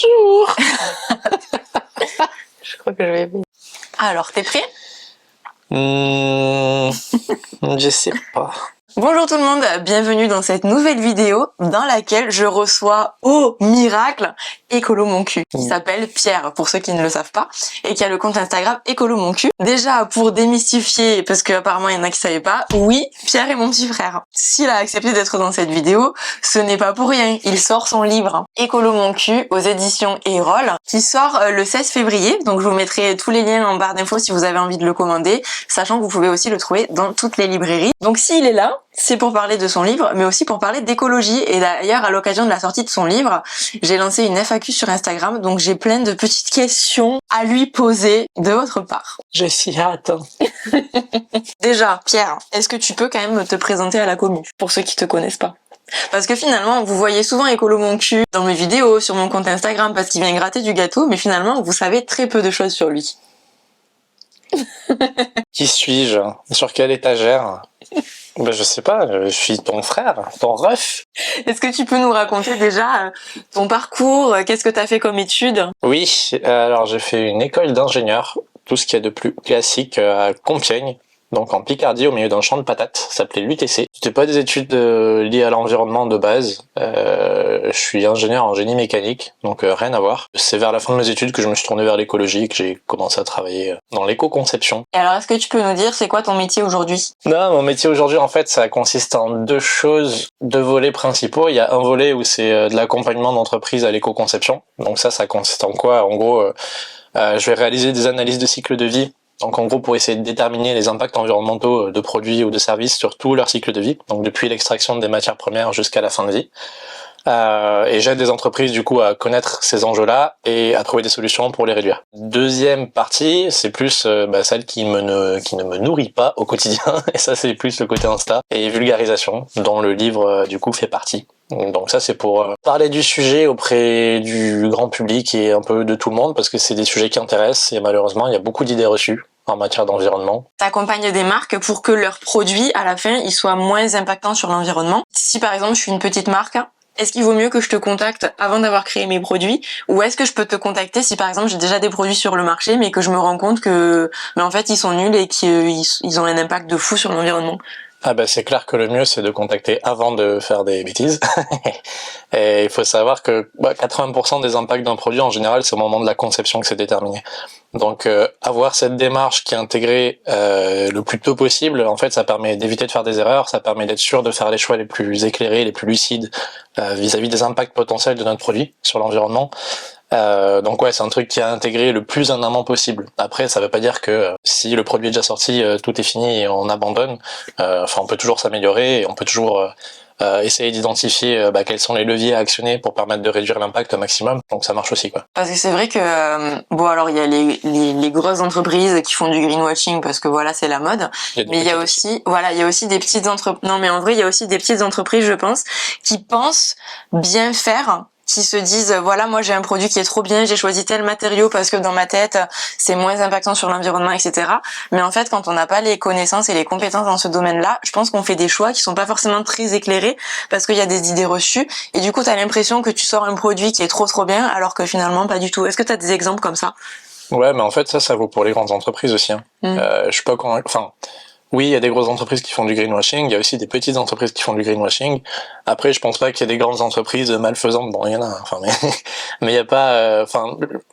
Bonjour. Je crois que je vais... Alors, t'es prêt? Je sais pas. Bonjour tout le monde, bienvenue dans cette nouvelle vidéo dans laquelle je reçois au miracle Écolo Mon Cul, qui s'appelle Pierre, pour ceux qui ne le savent pas, et qui a le compte Instagram Écolo Mon Cul. Déjà, pour démystifier, parce qu'apparemment il y en a qui savaient pas, oui, Pierre est mon petit frère. S'il a accepté d'être dans cette vidéo, ce n'est pas pour rien, il sort son livre Écolo Mon Cul aux éditions Erol, qui sort le 16 février, donc je vous mettrai tous les liens en barre d'infos si vous avez envie de le commander, sachant que vous pouvez aussi le trouver dans toutes les librairies. Donc s'il est là, c'est pour parler de son livre, mais aussi pour parler d'écologie. Et d'ailleurs, à l'occasion de la sortie de son livre, j'ai lancé une FAQ sur Instagram, donc j'ai plein de petites questions à lui poser de votre part. J'ai si hâte. Déjà, Pierre, est-ce que tu peux quand même te présenter à la commu, pour ceux qui te connaissent pas? Parce que finalement, vous voyez souvent Écolo Mon Cul dans mes vidéos, sur mon compte Instagram, parce qu'il vient gratter du gâteau, mais finalement, vous savez très peu de choses sur lui. Qui suis-je? Sur quelle étagère? Ben, je sais pas, je suis ton frère, ton ref. Est-ce que tu peux nous raconter déjà ton parcours, qu'est-ce que tu as fait comme études? Oui, alors j'ai fait une école d'ingénieur, tout ce qu'il y a de plus classique à Compiègne, donc en Picardie au milieu d'un champ de patates, ça s'appelait l'UTC. C'était pas des études liées à l'environnement de base, je suis ingénieur en génie mécanique, donc rien à voir. C'est vers la fin de mes études que je me suis tourné vers l'écologie et que j'ai commencé à travailler dans l'éco-conception. Et alors, est-ce que tu peux nous dire c'est quoi ton métier aujourd'hui? Non, mon métier aujourd'hui, en fait, ça consiste en deux choses, deux volets principaux. Il y a un volet où c'est de l'accompagnement d'entreprise à l'éco-conception. Donc ça consiste en quoi? En gros, je vais réaliser des analyses de cycle de vie. Donc en gros, pour essayer de déterminer les impacts environnementaux de produits ou de services sur tout leur cycle de vie. Donc depuis l'extraction des matières premières jusqu'à la fin de vie. Et j'aide des entreprises du coup à connaître ces enjeux-là et à trouver des solutions pour les réduire. Deuxième partie, c'est plus celle qui ne me nourrit pas au quotidien, et ça c'est plus le côté Insta et vulgarisation, dont le livre du coup fait partie. Donc ça c'est pour parler du sujet auprès du grand public et un peu de tout le monde, parce que c'est des sujets qui intéressent et malheureusement il y a beaucoup d'idées reçues en matière d'environnement. T'accompagnes des marques pour que leurs produits, à la fin, ils soient moins impactants sur l'environnement. Si par exemple je suis une petite marque, est-ce qu'il vaut mieux que je te contacte avant d'avoir créé mes produits, ou est-ce que je peux te contacter si par exemple j'ai déjà des produits sur le marché mais que je me rends compte que en fait ils sont nuls et qu'ils ont un impact de fou sur l'environnement? Ah ben c'est clair que le mieux c'est de contacter avant de faire des bêtises. Et il faut savoir que 80% des impacts d'un produit en général c'est au moment de la conception que c'est déterminé. Donc avoir cette démarche qui est intégrée le plus tôt possible, en fait ça permet d'éviter de faire des erreurs, ça permet d'être sûr de faire les choix les plus éclairés, les plus lucides vis-à-vis des impacts potentiels de notre produit sur l'environnement. Donc ouais, c'est un truc qui a intégré le plus en amont possible. Après, ça veut pas dire que si le produit est déjà sorti, tout est fini et on abandonne. Enfin, on peut toujours s'améliorer et on peut toujours essayer d'identifier quels sont les leviers à actionner pour permettre de réduire l'impact au maximum. Donc ça marche aussi, quoi. Parce que c'est vrai que alors il y a les grosses entreprises qui font du greenwashing parce que voilà, c'est la mode, mais il y a aussi des petites entreprises. Non, mais en vrai, il y a aussi des petites entreprises, je pense, qui pensent bien faire, qui se disent voilà, moi j'ai un produit qui est trop bien, j'ai choisi tel matériau parce que dans ma tête c'est moins impactant sur l'environnement, etc. Mais en fait, quand on n'a pas les connaissances et les compétences dans ce domaine-là, je pense qu'on fait des choix qui sont pas forcément très éclairés parce qu'il y a des idées reçues et du coup t'as l'impression que tu sors un produit qui est trop bien alors que finalement pas du tout. Est-ce que t'as des exemples comme ça? Ouais, mais en fait ça vaut pour les grandes entreprises aussi. Hein. Je suis pas convaincu. Enfin, oui, il y a des grosses entreprises qui font du greenwashing, il y a aussi des petites entreprises qui font du greenwashing. Après, je pense pas qu'il y ait des grandes entreprises malfaisantes. Bon, il y en a, enfin, mais il y a pas,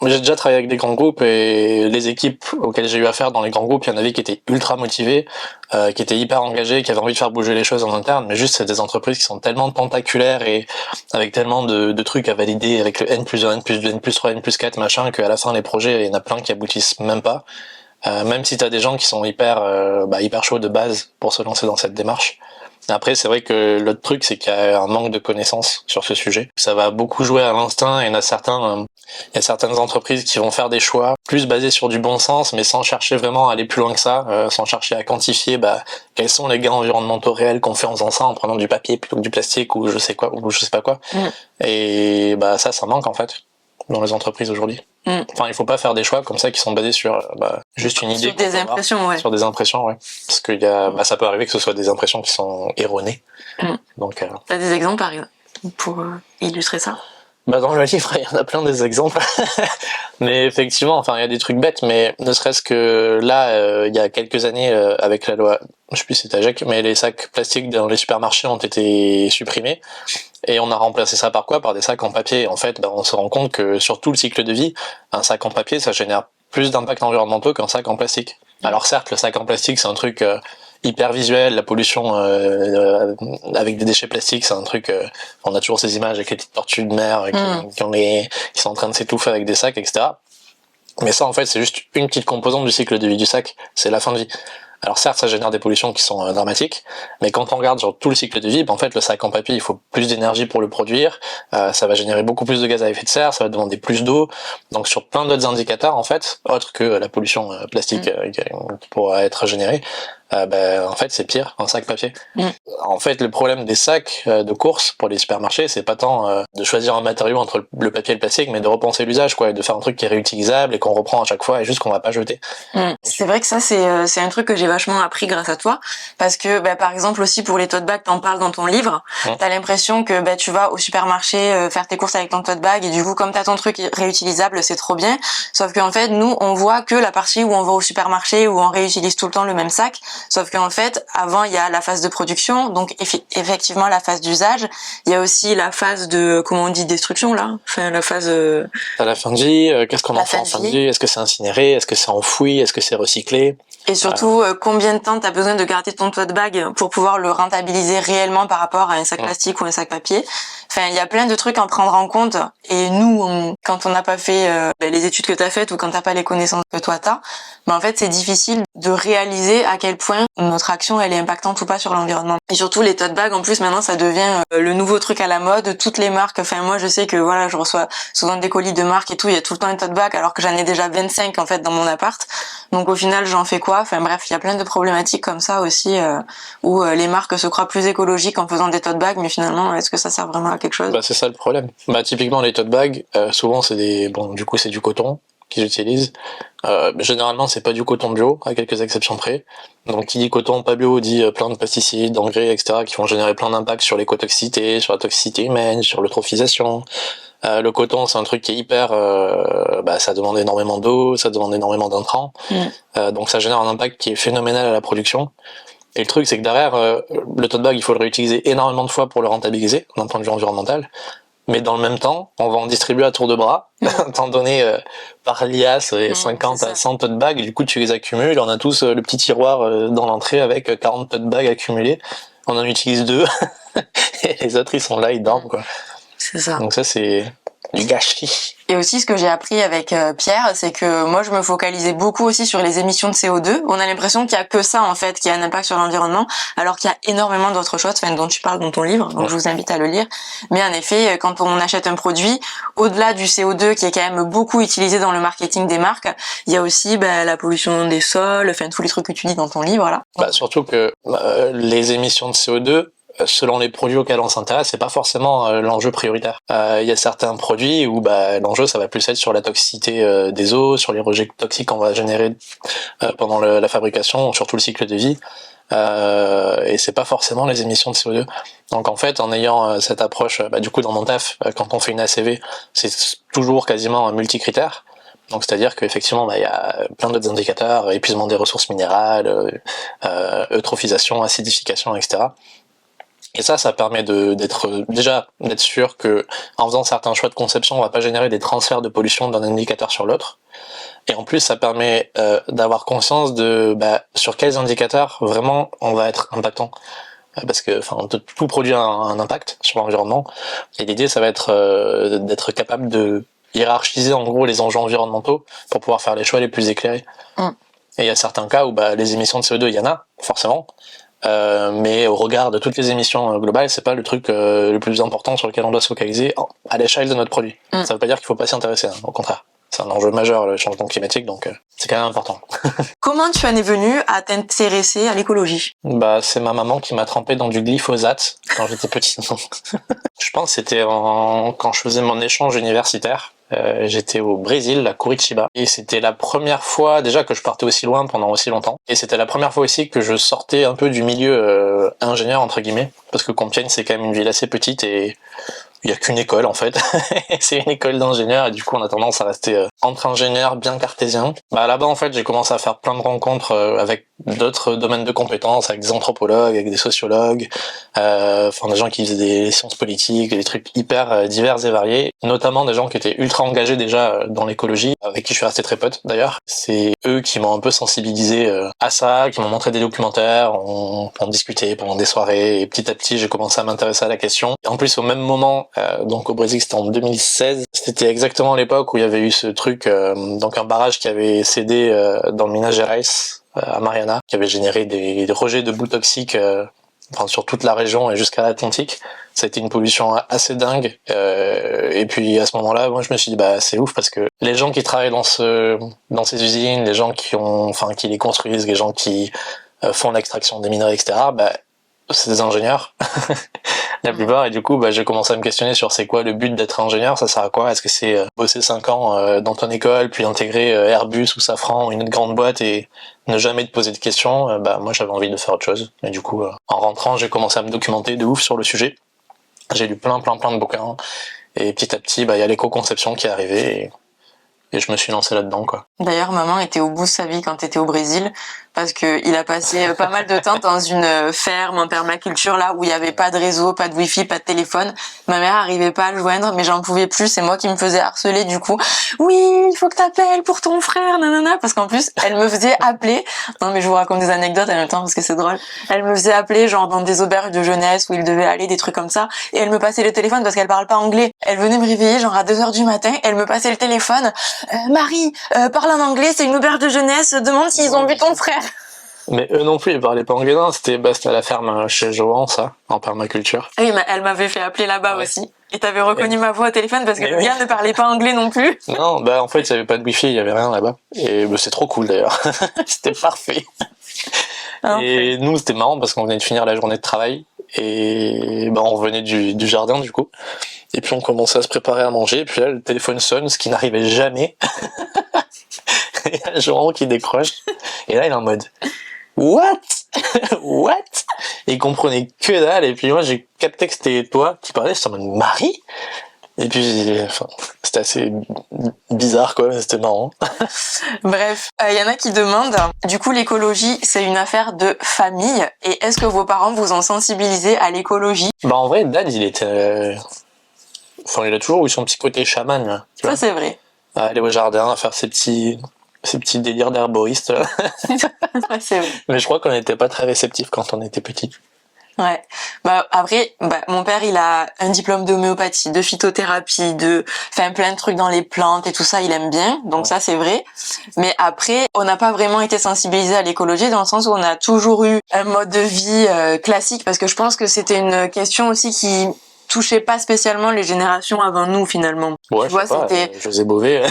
j'ai déjà travaillé avec des grands groupes et les équipes auxquelles j'ai eu affaire dans les grands groupes, il y en avait qui étaient ultra motivées, qui étaient hyper engagées, qui avaient envie de faire bouger les choses en interne, mais juste c'est des entreprises qui sont tellement tentaculaires et avec tellement de trucs à valider avec le N+1, N+2, N+3, N+4, machin, qu'à la fin, les projets, il y en a plein qui aboutissent même pas. Même si t'as des gens qui sont hyper chauds de base pour se lancer dans cette démarche. Après, c'est vrai que l'autre truc, c'est qu'il y a un manque de connaissances sur ce sujet. Ça va beaucoup jouer à l'instinct et il y a certaines entreprises qui vont faire des choix plus basés sur du bon sens, mais sans chercher vraiment à aller plus loin que ça, sans chercher à quantifier quels sont les gains environnementaux réels qu'on fait en faisant ça, en prenant du papier plutôt que du plastique ou je sais pas quoi. Et ça manque en fait dans les entreprises aujourd'hui. Enfin, il faut pas faire des choix comme ça qui sont basés sur juste une idée. Sur des impressions, ouais. Sur des impressions, ouais. Parce qu'il y a, ça peut arriver que ce soit des impressions qui sont erronées. Donc. T'as des exemples par exemple pour illustrer ça? Bah dans le livre, il y en a plein des exemples. Mais effectivement, enfin, il y a des trucs bêtes, mais ne serait-ce que là, il y a quelques années, avec la loi, je sais plus si c'était AGEC, mais les sacs plastiques dans les supermarchés ont été supprimés. Et on a remplacé ça par quoi? Par des sacs en papier. En fait, bah, on se rend compte que sur tout le cycle de vie, un sac en papier, ça génère plus d'impacts environnementaux qu'un sac en plastique. Alors certes, le sac en plastique, c'est un truc hyper visuel, la pollution avec des déchets plastiques, c'est un truc, on a toujours ces images avec les petites tortues de mer qui sont en train de s'étouffer avec des sacs, etc. Mais ça, en fait, c'est juste une petite composante du cycle de vie du sac, c'est la fin de vie. Alors certes, ça génère des pollutions qui sont dramatiques, mais quand on regarde sur tout le cycle de vie, ben, en fait, le sac en papier, il faut plus d'énergie pour le produire, ça va générer beaucoup plus de gaz à effet de serre, ça va demander plus d'eau, donc sur plein d'autres indicateurs, en fait, autres que la pollution plastique qui pourra être générée, en fait, c'est pire, un sac papier. En fait, le problème des sacs de course pour les supermarchés, c'est pas tant de choisir un matériau entre le papier et le plastique, mais de repenser l'usage, quoi, et de faire un truc qui est réutilisable et qu'on reprend à chaque fois et juste qu'on va pas jeter. C'est vrai que ça, c'est un truc que j'ai vachement appris grâce à toi, parce que par exemple aussi pour les tote bags, t'en parles dans ton livre, t'as l'impression que tu vas au supermarché faire tes courses avec ton tote bag et du coup comme t'as ton truc réutilisable, c'est trop bien. Sauf qu'en fait nous on voit que la partie où on va au supermarché où on réutilise tout le temps le même sac. Sauf qu'en fait avant il y a la phase de production, donc effectivement la phase d'usage. Il y a aussi la phase de comment on dit destruction là, enfin la phase. À la fin de vie, qu'est-ce qu'on en fait en fin de vie? Est-ce que c'est incinéré? Est-ce que c'est enfoui? Est-ce que c'est recyclé? Et surtout, combien de temps t'as besoin de garder ton tote bag pour pouvoir le rentabiliser réellement par rapport à un sac plastique ou un sac papier. Enfin, il y a plein de trucs à prendre en compte. Et nous, quand on n'a pas fait les études que t'as faites ou quand t'as pas les connaissances que toi t'as, en fait, c'est difficile de réaliser à quel point notre action, elle est impactante ou pas sur l'environnement. Et surtout, les tote bags, en plus, maintenant, ça devient le nouveau truc à la mode. Toutes les marques, enfin, moi, je sais que voilà, je reçois souvent des colis de marques et tout, il y a tout le temps un tote bag, alors que j'en ai déjà 25, en fait, dans mon appart. Donc, au final, j'en fais quoi? Enfin, bref, il y a plein de problématiques comme ça aussi, où les marques se croient plus écologiques en faisant des tote bags, mais finalement, est-ce que ça sert vraiment à quelque chose? C'est ça le problème. Typiquement, les tote bags, souvent, c'est c'est du coton qu'ils utilisent. Généralement, c'est pas du coton bio, à quelques exceptions près. Donc, qui dit coton pas bio dit plein de pesticides, d'engrais, etc., qui vont générer plein d'impacts sur l'écotoxicité, sur la toxicité humaine, sur l'eutrophisation. Le coton, c'est un truc qui est hyper... ça demande énormément d'eau, ça demande énormément d'intrants. Donc, ça génère un impact qui est phénoménal à la production. Et le truc, c'est que derrière, le tote bag, il faut le réutiliser énormément de fois pour le rentabiliser, d'un point de vue environnemental. Mais dans le même temps, on va en distribuer à tour de bras, t'en donner par liasse 50 à 100 tote bags, et du coup tu les accumules, on a tous le petit tiroir dans l'entrée avec 40 tote bags accumulés, on en utilise 2, et les autres ils sont là, ils dorment quoi. C'est ça. Donc ça c'est du gâchis. Et aussi, ce que j'ai appris avec Pierre, c'est que moi, je me focalisais beaucoup aussi sur les émissions de CO2. On a l'impression qu'il y a que ça, en fait, qui a un impact sur l'environnement, alors qu'il y a énormément d'autres choses, dont tu parles dans ton livre, donc je vous invite à le lire. Mais en effet, quand on achète un produit, au-delà du CO2 qui est quand même beaucoup utilisé dans le marketing des marques, il y a aussi la pollution des sols, enfin tous les trucs que tu dis dans ton livre, là. Surtout que les émissions de CO2, selon les produits auxquels on s'intéresse, c'est pas forcément l'enjeu prioritaire. Il y a certains produits où l'enjeu ça va plus être sur la toxicité des eaux, sur les rejets toxiques qu'on va générer pendant la fabrication, sur tout le cycle de vie. Et c'est pas forcément les émissions de CO2. Donc en fait, en ayant cette approche, du coup dans mon taf, quand on fait une ACV, c'est toujours quasiment un multicritère. Donc c'est-à-dire qu'effectivement, il y a plein d'autres indicateurs, épuisement des ressources minérales, eutrophisation, acidification, etc. Et ça permet d'être sûr que, en faisant certains choix de conception, on va pas générer des transferts de pollution d'un indicateur sur l'autre. Et en plus, ça permet d'avoir conscience de sur quels indicateurs vraiment on va être impactant. Parce que tout produit a un impact sur l'environnement. Et l'idée, ça va être d'être capable de hiérarchiser en gros les enjeux environnementaux pour pouvoir faire les choix les plus éclairés. Et il y a certains cas où les émissions de CO2, il y en a, forcément. Mais au regard de toutes les émissions globales, c'est pas le truc le plus important sur lequel on doit se focaliser à l'échelle de notre produit. Ça veut pas dire qu'il faut pas s'y intéresser, au contraire. C'est un enjeu majeur, le changement climatique, donc c'est quand même important. Comment tu en es venu à t'intéresser à l'écologie? C'est ma maman qui m'a trempé dans du glyphosate quand j'étais petit. Je pense que c'était quand je faisais mon échange universitaire. J'étais au Brésil, à Curitiba, et c'était la première fois déjà que je partais aussi loin pendant aussi longtemps, et c'était la première fois aussi que je sortais un peu du milieu ingénieur entre guillemets, parce que Compiègne c'est quand même une ville assez petite et il y a qu'une école en fait. C'est une école d'ingénieurs et du coup on a tendance à rester entre ingénieurs bien cartésiens. Là-bas en fait j'ai commencé à faire plein de rencontres avec d'autres domaines de compétences, avec des anthropologues, avec des sociologues, des gens qui faisaient des sciences politiques, des trucs hyper divers et variés, notamment des gens qui étaient ultra engagés déjà dans l'écologie, avec qui je suis resté très pote d'ailleurs. C'est eux qui m'ont un peu sensibilisé à ça, qui m'ont montré des documentaires, on discutait pendant des soirées et petit à petit j'ai commencé à m'intéresser à la question. Et en plus au même moment, donc au Brésil c'était en 2016, c'était exactement l'époque où il y avait eu ce truc, donc un barrage qui avait cédé dans le Minas Gerais, à Mariana, qui avait généré des rejets de boues toxiques sur toute la région et jusqu'à l'Atlantique. Ça a été une pollution assez dingue. Et puis à ce moment-là, moi je me suis dit c'est ouf parce que les gens qui travaillent dans ces usines, les gens qui les construisent, les gens qui font l'extraction des minerais, etc. C'est des ingénieurs la plupart, et du coup j'ai commencé à me questionner sur c'est quoi le but d'être ingénieur, ça sert à quoi, est-ce que c'est bosser 5 ans dans ton école puis intégrer Airbus ou Safran ou une autre grande boîte et ne jamais te poser de questions. Moi j'avais envie de faire autre chose, et du coup en rentrant j'ai commencé à me documenter de ouf sur le sujet, j'ai lu plein de bouquins et petit à petit il y a l'éco-conception qui est arrivée et je me suis lancé là-dedans quoi. D'ailleurs, maman était au bout de sa vie quand t'étais au Brésil, parce que il a passé pas mal de temps dans une ferme en permaculture là où il y avait pas de réseau, pas de wifi, pas de téléphone. Ma mère arrivait pas à le joindre, mais j'en pouvais plus, c'est moi qui me faisais harceler du coup. Oui, il faut que t'appelles pour ton frère, nanana, parce qu'en plus, elle me faisait appeler. Non mais je vous raconte des anecdotes en même temps parce que c'est drôle. Elle me faisait appeler genre dans des auberges de jeunesse où il devait aller, des trucs comme ça, et elle me passait le téléphone parce qu'elle parle pas anglais. Elle venait me réveiller genre à 2h du matin, elle me passait le téléphone. Marie, parle en anglais, c'est une auberge de jeunesse, demande s'ils ont vu ton frère. Mais eux non plus, ils parlaient pas anglais, non, c'était à la ferme chez Johan, ça, en permaculture. Oui, mais elle m'avait fait appeler là-bas aussi. Et t'avais reconnu ma voix au téléphone parce que le gars ne parlait pas anglais non plus. Non, en fait, il y avait pas de wifi, il y avait rien là-bas. Et c'est trop cool d'ailleurs. C'était parfait. Et nous, c'était marrant parce qu'on venait de finir la journée de travail. Et on revenait du jardin du coup. Et puis on commençait à se préparer à manger. Et puis là, le téléphone sonne, ce qui n'arrivait jamais. Et il y a Johan qui décroche. Et là, il est en mode What? What? Et il comprenait que dalle. Et puis moi, j'ai capté que c'était toi qui parlais. J'étais en mode Marie? Et puis, c'était assez bizarre, quoi, mais c'était marrant. Bref, y en a qui demandent, du coup, l'écologie, c'est une affaire de famille. Et est-ce que vos parents vous ont sensibilisé à l'écologie? En vrai, Dad, il était... il a toujours eu son petit côté chaman, là. Ça, c'est vrai. À aller au jardin, à faire ses petits délires d'herboriste. Ouais, c'est vrai. Mais je crois qu'on n'était pas très réceptifs quand on était petit. Ouais. Après, mon père, il a un diplôme d'homéopathie, de phytothérapie, plein de trucs dans les plantes et tout ça, il aime bien. Donc ça, c'est vrai. Mais après, on n'a pas vraiment été sensibilisé à l'écologie dans le sens où on a toujours eu un mode de vie classique, parce que je pense que c'était une question aussi qui touchait pas spécialement les générations avant nous finalement. Ouais, tu vois, c'était José Bové.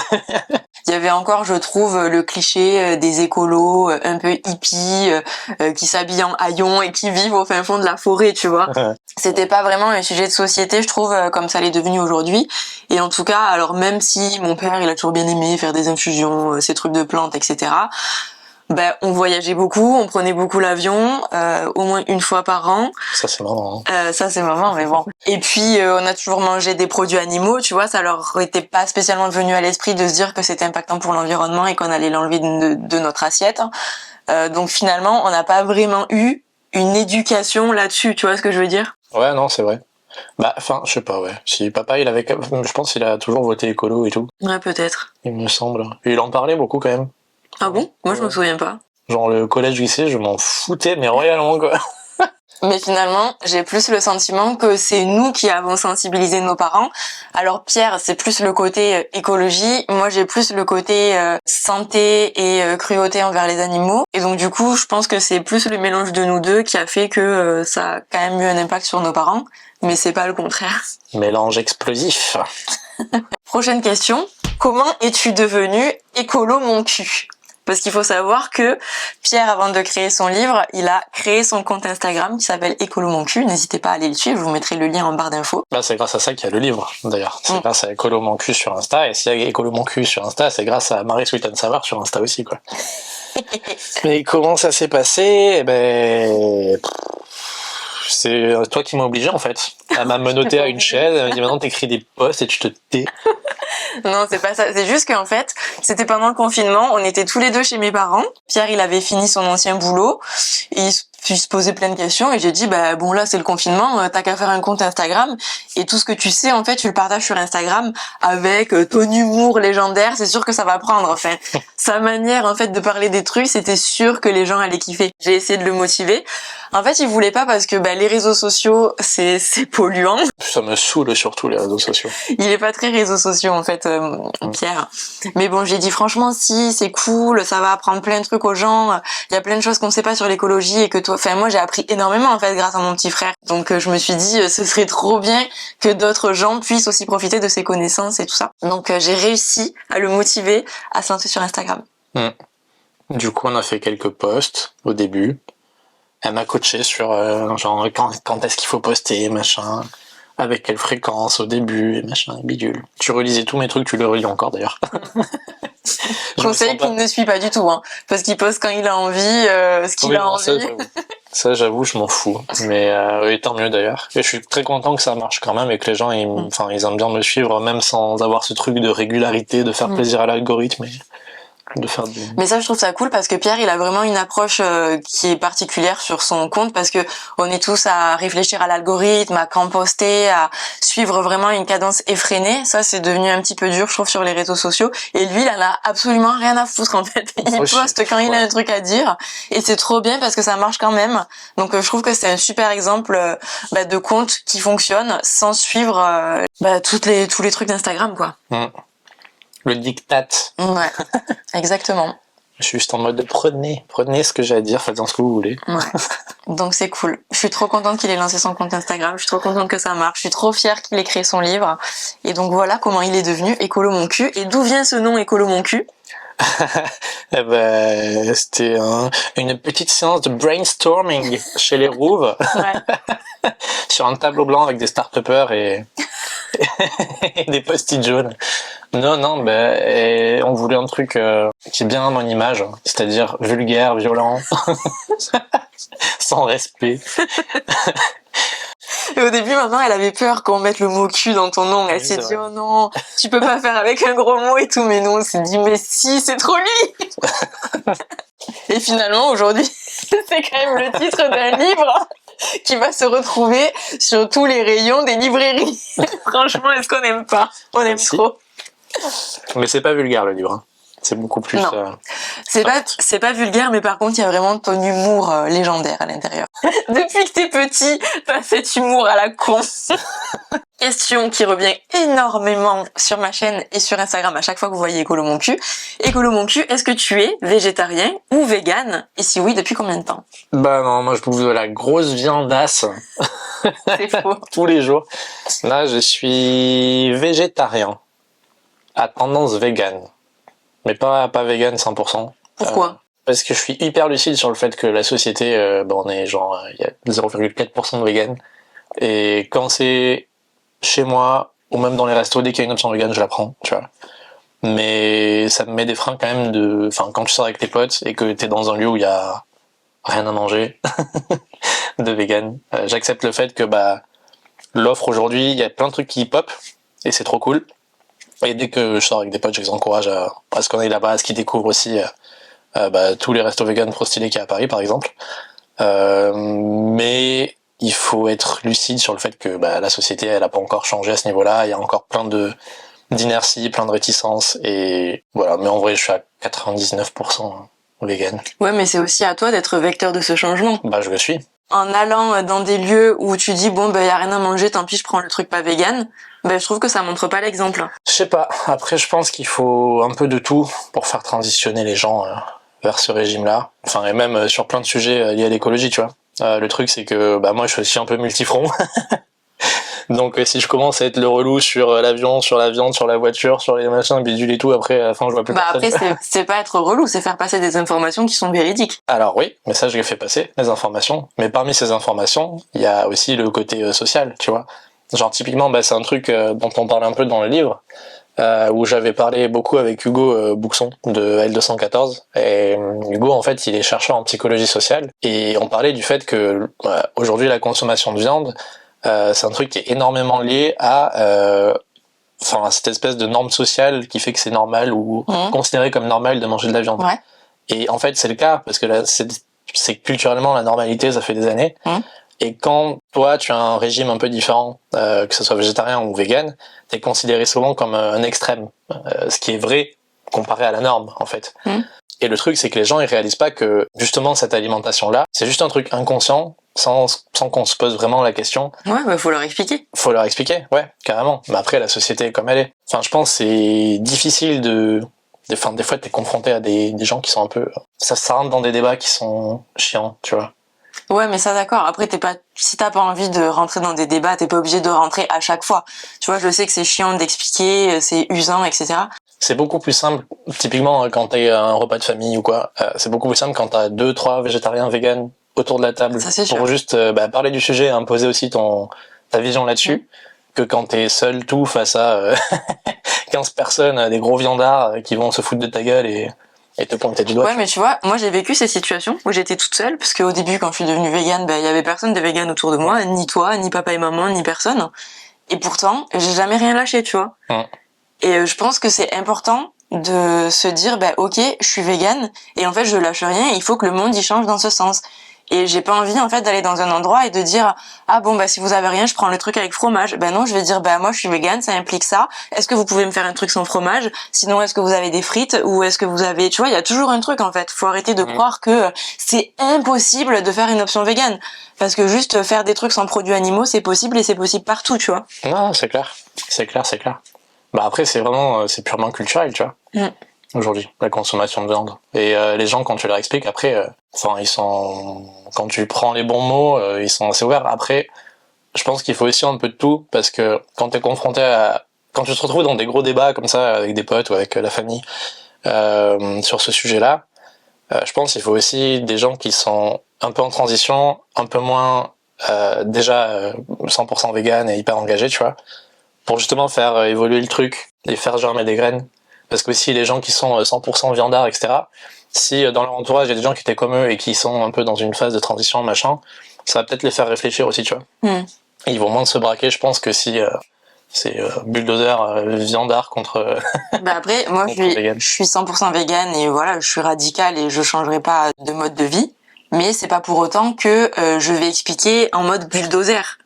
Il y avait encore, je trouve, le cliché des écolos un peu hippies qui s'habillent en haillons et qui vivent au fin fond de la forêt, tu vois. C'était pas vraiment un sujet de société, je trouve, comme ça l'est devenu aujourd'hui. Et en tout cas, alors même si mon père, il a toujours bien aimé faire des infusions, ces trucs de plantes, etc., on voyageait beaucoup, on prenait beaucoup l'avion, au moins une fois par an. Ça, c'est marrant. Ça, c'est marrant, mais bon. Et puis, on a toujours mangé des produits animaux, tu vois, ça leur était pas spécialement venu à l'esprit de se dire que c'était impactant pour l'environnement et qu'on allait l'enlever de notre assiette. Donc finalement, on n'a pas vraiment eu une éducation là-dessus, tu vois ce que je veux dire? Ouais, non, c'est vrai. Je sais pas, ouais. Si papa, je pense qu'il a toujours voté écolo et tout. Ouais, peut-être. Il me semble. Et il en parlait beaucoup quand même. Ah bon? Moi, je me souviens pas. Genre le collège-lycée, je m'en foutais, mais royalement, quoi. Mais finalement, j'ai plus le sentiment que c'est nous qui avons sensibilisé nos parents. Alors Pierre, c'est plus le côté écologie. Moi, j'ai plus le côté santé et cruauté envers les animaux. Et donc du coup, je pense que c'est plus le mélange de nous deux qui a fait que ça a quand même eu un impact sur nos parents. Mais c'est pas le contraire. Mélange explosif. Prochaine question. Comment es-tu devenu écolo mon cul? Parce qu'il faut savoir que Pierre, avant de créer son livre, il a créé son compte Instagram qui s'appelle Écolo Mon Cul. N'hésitez pas à aller le suivre, je vous mettrai le lien en barre d'infos. C'est grâce à ça qu'il y a le livre, d'ailleurs. C'est grâce à Écolo Mon Cul sur Insta. Et s'il y a Écolo Mon Cul sur Insta, c'est grâce à Marie Sweet and Saveur sur Insta aussi, quoi. Mais comment ça s'est passé? C'est toi qui m'as obligé, en fait. Elle m'a menotté à une chaise, elle m'a dit maintenant t'écris des posts et tu te tais. Non, c'est pas ça. C'est juste qu'en fait, c'était pendant le confinement, on était tous les deux chez mes parents. Pierre, il avait fini son ancien boulot. Et il se posait plein de questions et j'ai dit, bah bon là c'est le confinement, t'as qu'à faire un compte Instagram et tout ce que tu sais en fait tu le partages sur Instagram avec ton humour légendaire, c'est sûr que ça va prendre. Enfin, sa manière en fait de parler des trucs, c'était sûr que les gens allaient kiffer. J'ai essayé de le motiver. En fait, il voulait pas parce que bah, les réseaux sociaux c'est polluant. Ça me saoule surtout les réseaux sociaux. Il est pas très réseaux sociaux en fait, Pierre. Mais bon, j'ai dit franchement si c'est cool, ça va apprendre plein de trucs aux gens. Il y a plein de choses qu'on sait pas sur l'écologie et que toi, enfin moi j'ai appris énormément en fait grâce à mon petit frère. Donc je me suis dit ce serait trop bien que d'autres gens puissent aussi profiter de ses connaissances et tout ça. Donc j'ai réussi à le motiver à se lancer sur Instagram. Du coup, on a fait quelques posts au début. Elle m'a coaché sur genre quand est-ce qu'il faut poster, machin, avec quelle fréquence au début, et machin, et bidule. Tu relisais tous mes trucs, tu le relis encore d'ailleurs. Conseil qu'il ne suit pas du tout, hein, parce qu'il poste quand il a envie, ce qu'il a envie. Ça, j'avoue, je m'en fous. Mais oui, tant mieux d'ailleurs. Et je suis très content que ça marche quand même et que les gens, ils aiment bien me suivre, même sans avoir ce truc de régularité, de faire plaisir à l'algorithme. De faire du... Mais ça, je trouve ça cool parce que Pierre, il a vraiment une approche qui est particulière sur son compte parce que on est tous à réfléchir à l'algorithme, à quand poster, à suivre vraiment une cadence effrénée. Ça, c'est devenu un petit peu dur, je trouve, sur les réseaux sociaux. Et lui, il en a absolument rien à foutre, en fait. Il poste quand il a un truc à dire. Et c'est trop bien parce que ça marche quand même. Donc, je trouve que c'est un super exemple de compte qui fonctionne sans suivre tous les trucs d'Instagram, quoi. Le diktat. Ouais, exactement. Je suis juste en mode prenez ce que j'ai à dire, faites-en ce que vous voulez. Ouais. Donc c'est cool. Je suis trop contente qu'il ait lancé son compte Instagram. Je suis trop contente que ça marche. Je suis trop fière qu'il ait créé son livre. Et donc voilà comment il est devenu Écolo Mon Cul. Et d'où vient ce nom Écolo Mon Cul? Eh ben, c'était une petite séance de brainstorming chez les Rouves. Ouais. Sur un tableau blanc avec des start-upers et des post-it jaunes. Non, on voulait un truc qui est bien à mon image, c'est-à-dire vulgaire, violent, sans respect. Et au début, maintenant, elle avait peur qu'on mette le mot cul dans ton nom. Elle s'est dit, oh non, tu peux pas faire avec un gros mot et tout. Mais non, on s'est dit, mais si, c'est trop lui. Et finalement, aujourd'hui, c'est quand même le titre d'un livre qui va se retrouver sur tous les rayons des librairies. Franchement, est-ce qu'on aime pas? On aime trop. Mais c'est pas vulgaire, le livre. Hein. C'est beaucoup plus... Non. C'est pas vulgaire, mais par contre, il y a vraiment ton humour légendaire à l'intérieur. Depuis que t'es petit, t'as cet humour à la con. Question qui revient énormément sur ma chaîne et sur Instagram à chaque fois que vous voyez Écolo Mon Cul. Écolo Mon Cul, est-ce que tu es végétarien ou vegan? Et si oui, depuis combien de temps? Bah non, moi je bouffe de la grosse viandasse. C'est faux. Tous les jours. Là, je suis végétarien. À tendance vegan. Mais pas vegan 100%. Pourquoi? Parce que je suis hyper lucide sur le fait que la société, on est genre, il y a 0,4% de vegan. Et quand c'est chez moi, ou même dans les restos, dès qu'il y a une option vegan, je la prends, tu vois. Mais ça me met des freins quand même quand tu sors avec tes potes et que t'es dans un lieu où il y a rien à manger de vegan. J'accepte le fait que, l'offre aujourd'hui, il y a plein de trucs qui pop, et c'est trop cool. Et dès que je sors avec des potes, je les encourage à ce qu'on aille là-bas, à ce qu'ils découvrent aussi tous les restos vegan trop stylés qu'il y a à Paris, par exemple. Mais il faut être lucide sur le fait que la société, elle a pas encore changé à ce niveau-là. Il y a encore plein d'inertie, plein de réticences. Et voilà, mais en vrai, je suis à 99% vegan. Ouais, mais c'est aussi à toi d'être vecteur de ce changement. Je le suis. En allant dans des lieux où tu dis, y a rien à manger, tant pis, je prends le truc pas vegan, je trouve que ça montre pas l'exemple. Je sais pas. Après, je pense qu'il faut un peu de tout pour faire transitionner les gens vers ce régime-là. Et même sur plein de sujets liés à l'écologie, tu vois. Le truc, c'est que moi, je suis aussi un peu multifront. Donc, si je commence à être le relou sur l'avion, sur la viande, sur la voiture, sur les machins, bidules et tout, après, à la fin, je vois plus personne. Après, c'est pas être relou, c'est faire passer des informations qui sont véridiques. Alors oui, mais ça, je l'ai fait passer, les informations. Mais parmi ces informations, il y a aussi le côté social, tu vois. Genre, typiquement, c'est un truc dont on parle un peu dans le livre, où j'avais parlé beaucoup avec Hugo Bouxon de L214. Et Hugo, en fait, il est chercheur en psychologie sociale. Et on parlait du fait que aujourd'hui, la consommation de viande, c'est un truc qui est énormément lié à cette espèce de norme sociale qui fait que c'est normal ou considéré comme normal de manger de la viande. Ouais. Et en fait, c'est le cas, parce que là, c'est culturellement la normalité, ça fait des années. Et quand toi, tu as un régime un peu différent, que ce soit végétarien ou vegan, t'es considéré souvent comme un extrême, ce qui est vrai comparé à la norme, en fait. Et le truc, c'est que les gens, ils réalisent pas que, justement, cette alimentation-là, c'est juste un truc inconscient, sans qu'on se pose vraiment la question. Ouais, bah, faut leur expliquer. Faut leur expliquer, ouais, carrément. Mais après, la société est comme elle est. Enfin, je pense que c'est difficile des fois, t'es confronté à des gens qui sont un peu... Ça rentre dans des débats qui sont chiants, tu vois. Ouais, mais ça, d'accord. Après, si t'as pas envie de rentrer dans des débats, t'es pas obligé de rentrer à chaque fois. Tu vois, je sais que c'est chiant d'expliquer, c'est usant, etc. C'est beaucoup plus simple, typiquement, quand t'es à un repas de famille ou quoi, c'est beaucoup plus simple quand t'as 2-3 végétariens, véganes autour de la table pour juste parler du sujet et imposer aussi ta vision là-dessus, que quand t'es seul tout face à 15 personnes, des gros viandards qui vont se foutre de ta gueule et te pointer du doigt. Ouais, mais tu vois, moi j'ai vécu ces situations où j'étais toute seule, parce qu'au début, quand je suis devenue végane, il y avait personne de végane autour de moi, ni toi, ni papa et maman, ni personne. Et pourtant, j'ai jamais rien lâché, tu vois. Et je pense que c'est important de se dire, ok, je suis végane, et en fait, je lâche rien, il faut que le monde y change dans ce sens. Et j'ai pas envie, en fait, d'aller dans un endroit et de dire, ah bon, si vous avez rien, je prends le truc avec fromage. Non, je vais dire, moi, je suis végane, ça implique ça. Est-ce que vous pouvez me faire un truc sans fromage? Sinon, est-ce que vous avez des frites? Ou est-ce que vous avez, tu vois, il y a toujours un truc, en fait. Faut arrêter de croire que c'est impossible de faire une option végane. Parce que juste faire des trucs sans produits animaux, c'est possible et c'est possible partout, tu vois. Non, c'est clair. C'est clair. Après, c'est purement culturel, tu vois. Aujourd'hui, la consommation de viande. Et les gens, quand tu leur expliques, après, quand tu prends les bons mots, ils sont assez ouverts. Après, je pense qu'il faut aussi un peu de tout, parce que quand tu te retrouves dans des gros débats comme ça, avec des potes ou avec la famille, sur ce sujet-là, je pense qu'il faut aussi des gens qui sont un peu en transition, un peu moins, déjà 100% vegan et hyper engagés, tu vois, pour justement faire évoluer le truc et faire germer des graines. Parce que si les gens qui sont 100% viandards, etc., si dans leur entourage il y a des gens qui étaient comme eux et qui sont un peu dans une phase de transition, machin, ça va peut-être les faire réfléchir aussi, tu vois. Et ils vont moins se braquer, je pense, que si c'est bulldozer viandard contre... après, moi je suis 100% végane et voilà, je suis radicale et je changerai pas de mode de vie. Mais c'est pas pour autant que je vais expliquer en mode bulldozer.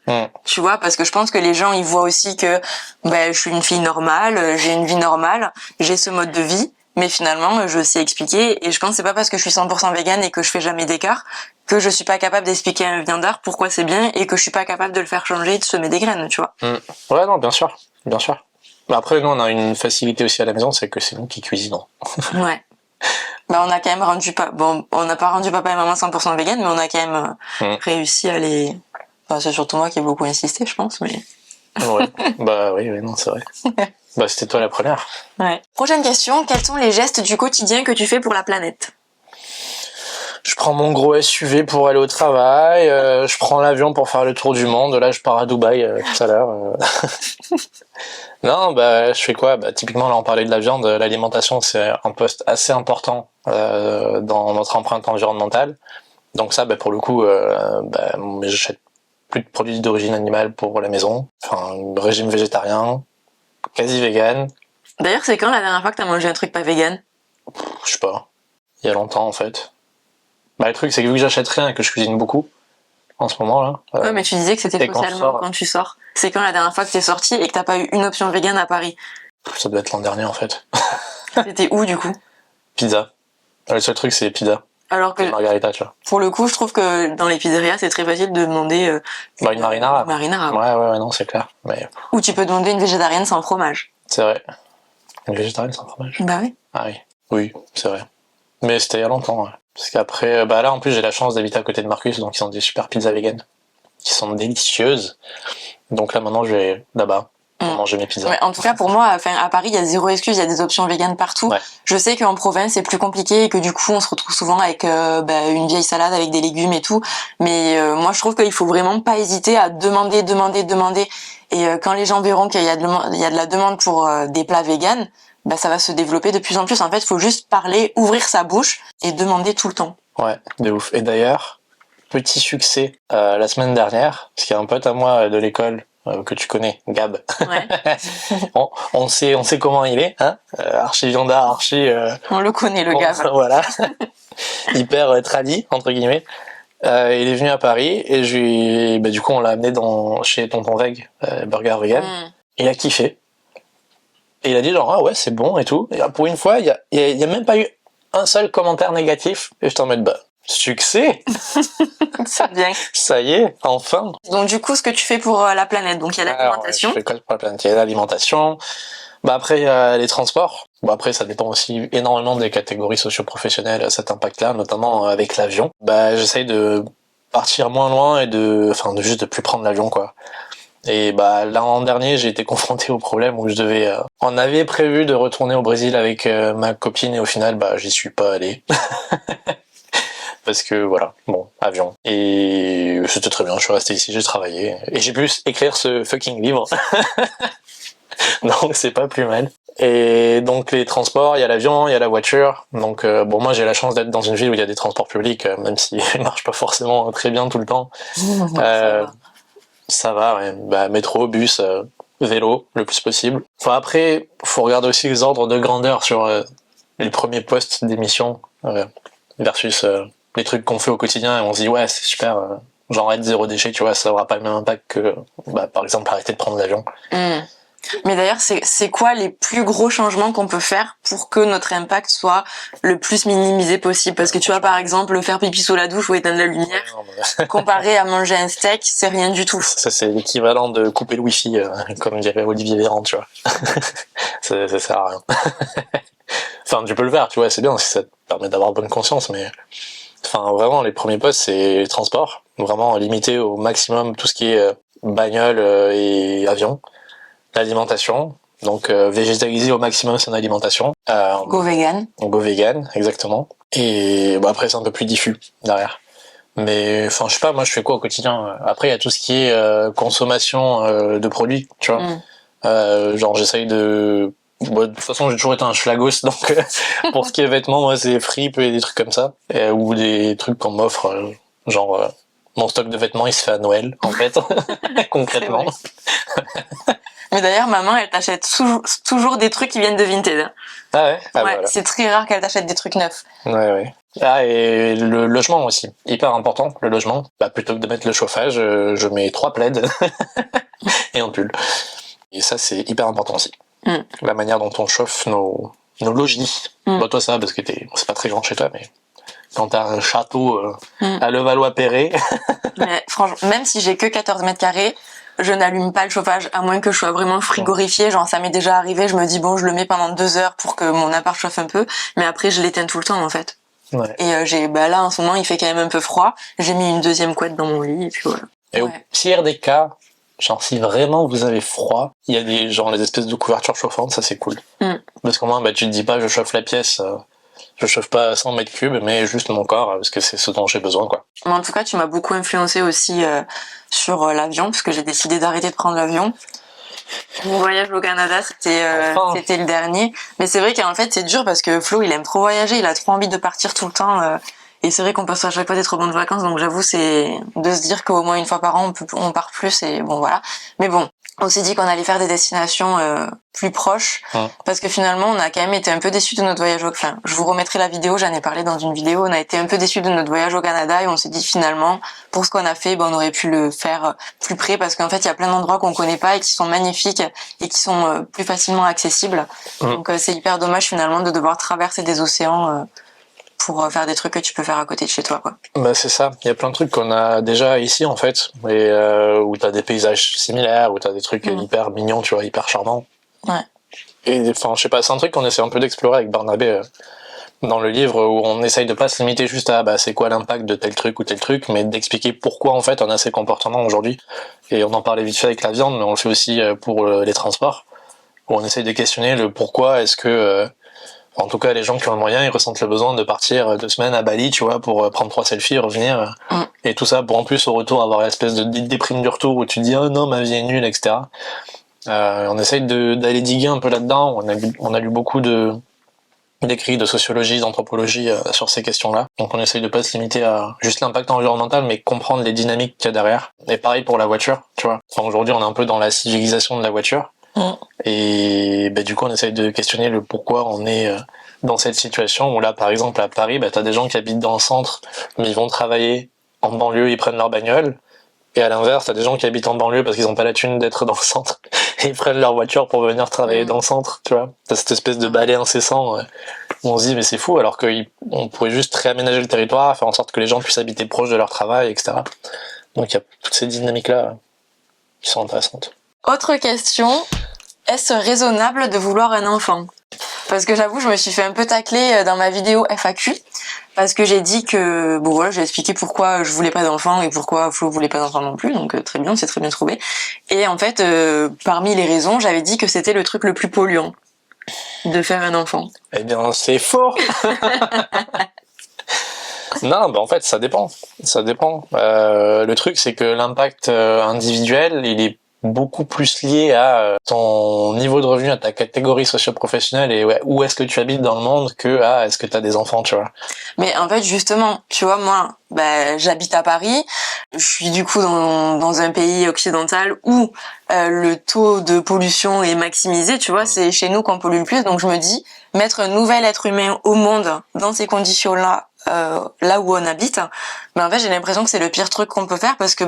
Tu vois, parce que je pense que les gens ils voient aussi que je suis une fille normale, j'ai une vie normale, j'ai ce mode de vie, mais finalement je sais expliquer et je pense que c'est pas parce que je suis 100% végane et que je fais jamais d'écart que je suis pas capable d'expliquer à un viandard pourquoi c'est bien et que je suis pas capable de le faire changer et de semer des graines, tu vois. Ouais, non, bien sûr. Mais après, nous on a une facilité aussi à la maison, c'est que c'est nous qui cuisinons. Ouais. On a quand même on n'a pas rendu papa et maman 100% vegan, mais on a quand même réussi à les... c'est surtout moi qui ai beaucoup insisté, je pense, mais... Ouais. Oui, non, c'est vrai. C'était toi la première. Ouais. Prochaine question, quels sont les gestes du quotidien que tu fais pour la planète? Je prends mon gros SUV pour aller au travail, je prends l'avion pour faire le tour du monde, là je pars à Dubaï tout à l'heure. Non, je fais quoi? Typiquement là on parlait de la viande, l'alimentation c'est un poste assez important dans notre empreinte environnementale. Donc ça pour le coup j'achète plus de produits d'origine animale pour la maison, régime végétarien, quasi vegan. D'ailleurs c'est quand la dernière fois que t'as mangé un truc pas vegan? Je sais pas, il y a longtemps en fait. Le truc c'est que vu que j'achète rien et que je cuisine beaucoup en ce moment là. Ouais, mais tu disais que c'était socialement quand tu sors. C'est quand la dernière fois que t'es sorti et que t'as pas eu une option vegan à Paris? Ça doit être l'an dernier en fait. C'était où du coup? Pizza. Le seul truc c'est pizza. Alors que margarita, tu vois. Pour le coup, je trouve que dans les pizzerias, c'est très facile de demander une marinara. Ouais, non, c'est clair. Mais... Ou tu peux demander une végétarienne sans fromage. C'est vrai. Une végétarienne sans fromage. Bah oui. Ah oui. Oui, c'est vrai. Mais c'était il y a longtemps, ouais. Parce qu'après, là en plus j'ai la chance d'habiter à côté de Marcus, donc ils ont des super pizzas vegan qui sont délicieuses. Donc là maintenant je vais là-bas pour manger mes pizzas. Ouais, en tout cas pour moi, à Paris il y a zéro excuse, il y a des options vegan partout. Ouais. Je sais qu'en province c'est plus compliqué et que du coup on se retrouve souvent avec une vieille salade avec des légumes et tout. Mais moi je trouve qu'il faut vraiment pas hésiter à demander. Et quand les gens verront qu'il y a de la demande pour des plats vegan, ça va se développer de plus en plus. En fait, il faut juste parler, ouvrir sa bouche et demander tout le temps. Ouais, de ouf. Et d'ailleurs, petit succès la semaine dernière, parce qu'il y a un pote à moi de l'école que tu connais, Gab. Ouais. on sait comment il est, hein, archi viandard, archi. On le connaît, le gars. Voilà, hyper tradi entre guillemets. Il est venu à Paris et du coup on l'a amené chez Tonton Veg, burger vegan. Il a kiffé. Et il a dit genre ah ouais c'est bon et tout. Et pour une fois il y a même pas eu un seul commentaire négatif. Et j'étais en mode bah succès. C'est bien. Ça y est, enfin. Donc du coup ce que tu fais pour la planète, donc il y a l'alimentation. Ouais, je fais quoi pour la planète ? Il y a l'alimentation. Bah après il y a les transports. Bon après ça dépend aussi énormément des catégories socio-professionnelles, cet impact-là, notamment avec l'avion. Bah j'essaye de partir moins loin et de juste de plus prendre l'avion quoi. Et bah l'an dernier j'ai été confronté au problème où je devais on avait prévu de retourner au Brésil avec ma copine et au final bah j'y suis pas allé. Parce que voilà, bon, avion. Et c'était très bien, je suis resté ici, j'ai travaillé et j'ai pu écrire ce fucking livre. Donc c'est pas plus mal. Et donc les transports, il y a l'avion, il y a la voiture. Donc bon moi j'ai la chance d'être dans une ville où il y a des transports publics, même s'ils marchent pas forcément très bien tout le temps. Ça va, ouais. Bah métro, bus, vélo, le plus possible. Enfin après, faut regarder aussi les ordres de grandeur sur les premiers postes d'émission versus les trucs qu'on fait au quotidien et on se dit ouais c'est super, genre être zéro déchet, tu vois, ça aura pas le même impact que par exemple arrêter de prendre l'avion. Mais d'ailleurs, c'est quoi les plus gros changements qu'on peut faire pour que notre impact soit le plus minimisé possible? Parce que tu vois, par exemple, faire pipi sous la douche ou éteindre la lumière, comparé à manger un steak, c'est rien du tout. Ça, c'est l'équivalent de couper le wifi, comme dirait Olivier Véran, tu vois. ça sert à rien. Enfin, tu peux le faire, tu vois, c'est bien si ça te permet d'avoir bonne conscience, mais enfin, vraiment, les premiers postes, c'est les transports. Vraiment limiter au maximum tout ce qui est bagnole et avion. L'alimentation, donc végétaliser au maximum son alimentation. Go vegan. Go vegan, exactement. Et après c'est un peu plus diffus derrière. Mais enfin je sais pas, moi je fais quoi au quotidien ? Après il y a tout ce qui est consommation de produits, tu vois. Genre j'essaye de... Bon, de toute façon j'ai toujours été un schlagos, donc pour ce qui est vêtements, moi c'est Fripe et des trucs comme ça. Ou des trucs qu'on m'offre, genre... mon stock de vêtements il se fait à Noël en fait, concrètement. Mais d'ailleurs, maman, elle t'achète toujours des trucs qui viennent de Vinted. Ah ouais? Ouais, voilà. c'est très rare qu'elle t'achète des trucs neufs. Ouais. Ah, et le logement aussi. Hyper important, le logement. Plutôt que de mettre le chauffage, je mets 3 plaids et un pull. Et ça, c'est hyper important aussi. La manière dont on chauffe nos logis. Bah, toi, ça, parce que c'est pas très grand chez toi, mais quand t'as un château à Levallois-Perret. Mais franchement, même si j'ai que 14 mètres carrés, je n'allume pas le chauffage, à moins que je sois vraiment frigorifiée. Genre, ça m'est déjà arrivé, je me dis, bon, je le mets pendant 2 heures pour que mon appart chauffe un peu, mais après, je l'éteins tout le temps, en fait. Ouais. Et là, en ce moment, il fait quand même un peu froid. J'ai mis une deuxième couette dans mon lit, et puis voilà. Et au pire des cas, genre, si vraiment vous avez froid, il y a les espèces de couvertures chauffantes, ça c'est cool. Parce qu'au moins, tu te dis pas, je chauffe la pièce, je chauffe pas 100 mètres cubes, mais juste mon corps, parce que c'est ce dont j'ai besoin, quoi. Mais en tout cas, tu m'as beaucoup influencé aussi sur l'avion, parce que j'ai décidé d'arrêter de prendre l'avion. Mon voyage au Canada, c'était le dernier. Mais c'est vrai qu'en fait, c'est dur parce que Flo, il aime trop voyager, il a trop envie de partir tout le temps. Et c'est vrai qu'on passe à chaque fois des trop bonnes vacances, donc j'avoue, c'est de se dire qu'au moins une fois par an, on part plus, et bon, voilà. Mais bon, on s'est dit qu'on allait faire des destinations plus proches, parce que finalement, on a quand même été un peu déçus de notre voyage je vous remettrai la vidéo, j'en ai parlé dans une vidéo, on a été un peu déçus de notre voyage au Canada, et on s'est dit finalement, pour ce qu'on a fait, on aurait pu le faire plus près, parce qu'en fait, il y a plein d'endroits qu'on connaît pas et qui sont magnifiques, et qui sont plus facilement accessibles. Donc c'est hyper dommage finalement de devoir traverser des océans pour faire des trucs que tu peux faire à côté de chez toi, quoi. C'est ça, il y a plein de trucs qu'on a déjà ici en fait, et où t'as des paysages similaires, où t'as des trucs hyper mignons, tu vois, hyper charmants. Ouais. Et enfin, je sais pas, c'est un truc qu'on essaie un peu d'explorer avec Barnabé dans le livre, où on essaye de pas se limiter juste à c'est quoi l'impact de tel truc ou tel truc, mais d'expliquer pourquoi en fait on a ces comportements aujourd'hui. Et on en parlait vite fait avec la viande, mais on le fait aussi pour les transports, où on essaye de questionner le pourquoi est-ce que en tout cas, les gens qui ont le moyen, ils ressentent le besoin de partir 2 semaines à Bali, tu vois, pour prendre 3 selfies et revenir. Et tout ça pour en plus au retour avoir l'espèce de déprime du retour où tu te dis oh non, ma vie est nulle, etc. On essaye d'aller diguer un peu là-dedans. On a lu beaucoup de d'écrits, de sociologie, d'anthropologie sur ces questions-là. Donc on essaye de pas se limiter à juste l'impact environnemental, mais comprendre les dynamiques qu'il y a derrière. Et pareil pour la voiture, tu vois. Enfin, aujourd'hui, on est un peu dans la civilisation de la voiture. Et du coup, on essaye de questionner le pourquoi on est dans cette situation où là, par exemple, à Paris, t'as des gens qui habitent dans le centre, mais ils vont travailler en banlieue, ils prennent leur bagnole. Et à l'inverse, t'as des gens qui habitent en banlieue parce qu'ils ont pas la thune d'être dans le centre. Et ils prennent leur voiture pour venir travailler dans le centre, tu vois. T'as cette espèce de balai incessant où on se dit, mais c'est fou, alors qu'on pourrait juste réaménager le territoire, faire en sorte que les gens puissent habiter proche de leur travail, etc. Donc il y a toutes ces dynamiques-là qui sont intéressantes. Autre question, est-ce raisonnable de vouloir un enfant? Parce que j'avoue, je me suis fait un peu tacler dans ma vidéo FAQ, parce que j'ai dit que, bon voilà, j'ai expliqué pourquoi je voulais pas d'enfant et pourquoi Flo voulait pas d'enfant non plus, donc très bien, c'est très bien trouvé. Et en fait, parmi les raisons, j'avais dit que c'était le truc le plus polluant de faire un enfant. Eh bien, c'est faux. Non, en fait, ça dépend. Ça dépend. Le truc, c'est que l'impact individuel, il est beaucoup plus lié à ton niveau de revenu, à ta catégorie socio-professionnelle et où est-ce que tu habites dans le monde que à est-ce que tu as des enfants, tu vois. Mais en fait, justement, tu vois, moi, j'habite à Paris, je suis du coup dans un pays occidental où le taux de pollution est maximisé, tu vois, c'est chez nous qu'on pollue le plus, donc je me dis, mettre un nouvel être humain au monde dans ces conditions-là, là où on habite, en fait j'ai l'impression que c'est le pire truc qu'on peut faire parce que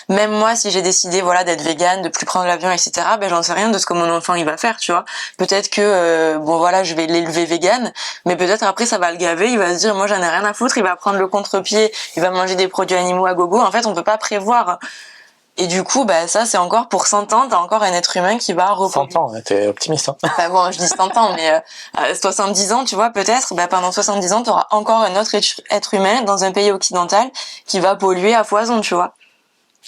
même moi si j'ai décidé d'être végane, de plus prendre l'avion, etc., j'en sais rien de ce que mon enfant il va faire, tu vois. Peut-être que je vais l'élever végane, mais peut-être après ça va le gaver, il va se dire moi j'en ai rien à foutre, il va prendre le contre-pied, il va manger des produits animaux à gogo. En fait on peut pas prévoir. Et du coup, ça, c'est encore pour 100 ans, t'as encore un être humain qui va reprendre. 100 ans, t'es optimiste, hein. Bon, je dis 100 ans, mais 70 ans, tu vois, peut-être, pendant 70 ans, t'auras encore un autre être humain dans un pays occidental qui va polluer à foison, tu vois.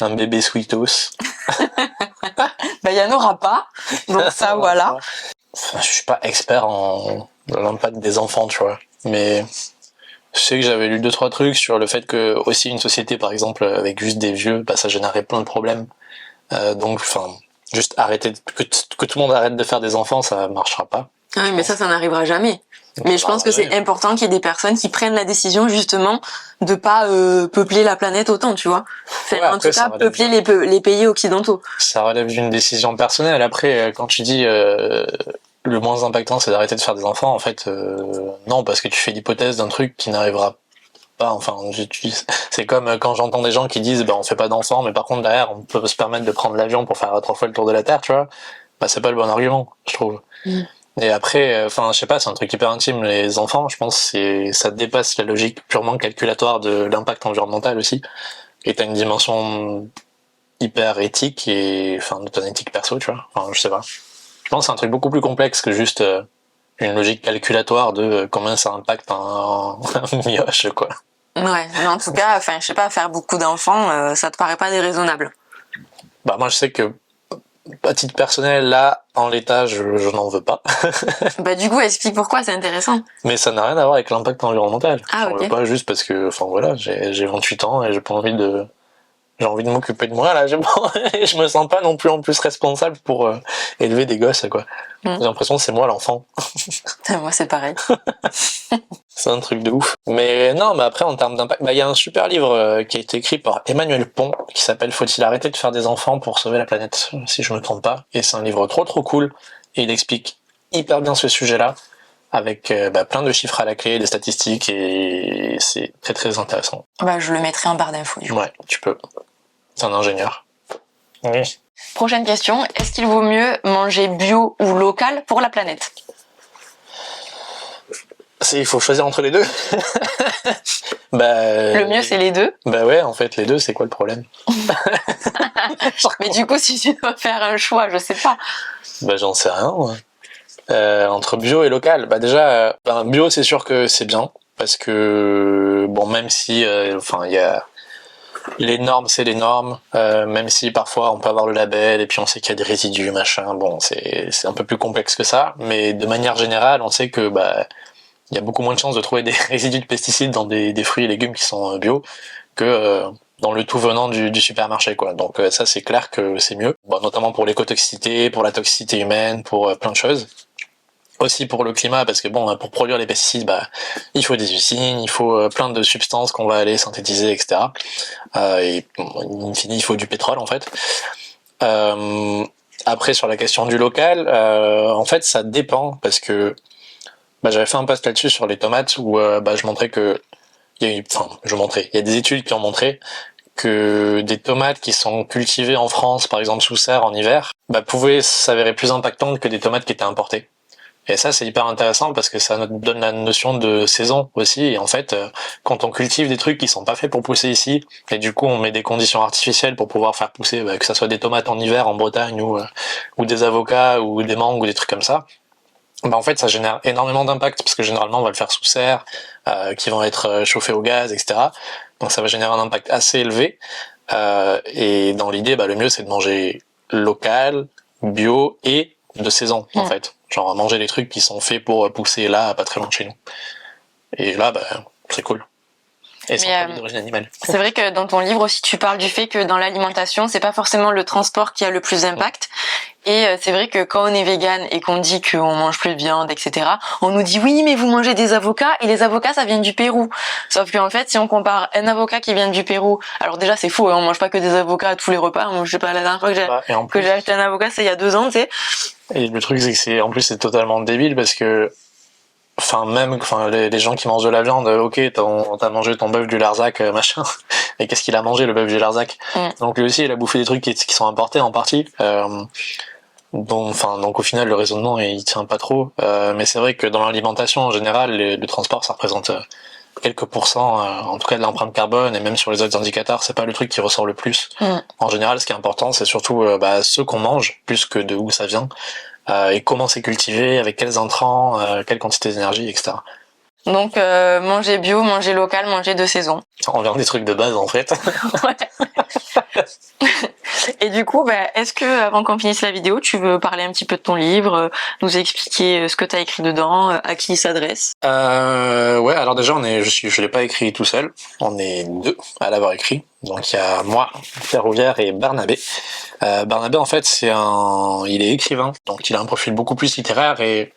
Un bébé sweetos. Il y en aura pas, donc ça, voilà. Enfin, je suis pas expert en l'impact des enfants, tu vois, mais je sais que j'avais lu 2-3 trucs sur le fait que aussi une société, par exemple, avec juste des vieux, ça générait plein de problèmes. Donc, juste arrêter que tout le monde arrête de faire des enfants, ça marchera pas. Ah oui, mais ça n'arrivera jamais. Mais je pense que c'est important qu'il y ait des personnes qui prennent la décision justement de pas peupler la planète autant, tu vois. En tout cas, peupler les pays occidentaux. Ça relève d'une décision personnelle. Après, quand tu dis le moins impactant, c'est d'arrêter de faire des enfants, en fait, non, parce que tu fais l'hypothèse d'un truc qui n'arrivera pas. Enfin, c'est comme quand j'entends des gens qui disent, on fait pas d'enfants, mais par contre derrière, on peut se permettre de prendre l'avion pour faire 3 fois le tour de la Terre, tu vois. C'est pas le bon argument, je trouve. Et après, je sais pas, c'est un truc hyper intime, les enfants, je pense, ça dépasse la logique purement calculatoire de l'impact environnemental aussi. Et t'as une dimension hyper éthique et, de ton éthique perso, tu vois. Je sais pas. Je pense que c'est un truc beaucoup plus complexe que juste une logique calculatoire de combien ça impacte un mioche, quoi. Ouais, mais en tout cas, je sais pas, faire beaucoup d'enfants, ça te paraît pas déraisonnable? Moi, je sais que, à titre personnel, là, en l'état, je n'en veux pas. Du coup, explique pourquoi, c'est intéressant. Mais ça n'a rien à voir avec l'impact environnemental. Ah, j'en ok. veux pas juste parce que, j'ai 28 ans et j'ai envie de m'occuper de moi, là, je me sens pas non plus en plus responsable pour élever des gosses, quoi. J'ai l'impression que c'est moi l'enfant. Moi, c'est pareil. C'est un truc de ouf. Mais non, mais après, en termes d'impact, y a un super livre qui a été écrit par Emmanuel Pont, qui s'appelle Faut-il arrêter de faire des enfants pour sauver la planète, si je me trompe pas. Et c'est un livre trop cool, et il explique hyper bien ce sujet-là, avec plein de chiffres à la clé, des statistiques, et c'est très intéressant. Je le mettrai en barre d'infos, du coup. Ouais, tu peux. C'est un ingénieur. Oui. Prochaine question, est-ce qu'il vaut mieux manger bio ou local pour la planète? Il faut choisir entre les deux. Le mieux, c'est les deux. Ouais, en fait, les deux, c'est quoi le problème? Mais du coup, si tu dois faire un choix, je sais pas. J'en sais rien, moi. Entre bio et local, déjà, bio, c'est sûr que c'est bien, parce que, même si, il y a les normes, c'est les normes, même si parfois on peut avoir le label et puis on sait qu'il y a des résidus, machin, c'est un peu plus complexe que ça, mais de manière générale, on sait que, il y a beaucoup moins de chances de trouver des résidus de pesticides dans des fruits et légumes qui sont bio que dans le tout venant du supermarché, quoi. Donc ça, c'est clair que c'est mieux, notamment pour l'écotoxicité, pour la toxicité humaine, pour plein de choses. aussi pour le climat, parce que bon, pour produire les pesticides, il faut des usines, il faut plein de substances qu'on va aller synthétiser, etc. Et in fine, il faut du pétrole en fait. Après, sur la question du local, en fait, ça dépend, parce que j'avais fait un post là-dessus sur les tomates où je montrais que il y a des études qui ont montré que des tomates qui sont cultivées en France, par exemple sous serre en hiver, pouvaient s'avérer plus impactantes que des tomates qui étaient importées. Et ça, c'est hyper intéressant parce que ça nous donne la notion de saison aussi. Et en fait, quand on cultive des trucs qui sont pas faits pour pousser ici, et du coup on met des conditions artificielles pour pouvoir faire pousser, que ça soit des tomates en hiver en Bretagne ou des avocats ou des mangues ou des trucs comme ça, en fait ça génère énormément d'impact parce que généralement on va le faire sous serre, qui vont être chauffés au gaz, etc. Donc ça va générer un impact assez élevé. Et dans l'idée, le mieux c'est de manger local, bio et de saison en fait. Genre manger les trucs qui sont faits pour pousser là, pas très loin de chez nous. Et là, c'est cool. Et sans produits d'origine animale. C'est vrai que dans ton livre aussi, tu parles du fait que dans l'alimentation, c'est pas forcément le transport qui a le plus d'impact. Et c'est vrai que quand on est vegan et qu'on dit qu'on mange plus de viande, etc., on nous dit oui, mais vous mangez des avocats et les avocats ça vient du Pérou. Sauf qu'en fait, si on compare un avocat qui vient du Pérou, alors déjà c'est faux, on mange pas que des avocats à tous les repas. Moi, je sais pas, la dernière fois que j'ai acheté un avocat, c'est il y a 2 ans, tu sais. Et le truc c'est que en plus c'est totalement débile parce que les gens qui mangent de la viande, ok, t'as mangé ton bœuf du Larzac, machin, et qu'est-ce qu'il a mangé le bœuf du Larzac? Donc lui aussi il a bouffé des trucs qui sont importés en partie. Donc au final le raisonnement il tient pas trop, mais c'est vrai que dans l'alimentation en général le transport ça représente quelques pourcents, en tout cas de l'empreinte carbone, et même sur les autres indicateurs c'est pas le truc qui ressort le plus. En général ce qui est important c'est surtout ce qu'on mange plus que de où ça vient, et comment c'est cultivé, avec quels intrants, quelle quantité d'énergie, etc. Donc manger bio, manger local, manger de saison. On vient des trucs de base en fait. Ouais. Et du coup, est-ce que avant qu'on finisse la vidéo, tu veux parler un petit peu de ton livre, nous expliquer ce que tu as écrit dedans, à qui il s'adresse? Ouais, alors déjà je l'ai pas écrit tout seul, on est 2 à l'avoir écrit. Donc il y a moi, Pierre Rouvière et Barnabé. Barnabé en fait il est écrivain, donc il a un profil beaucoup plus littéraire et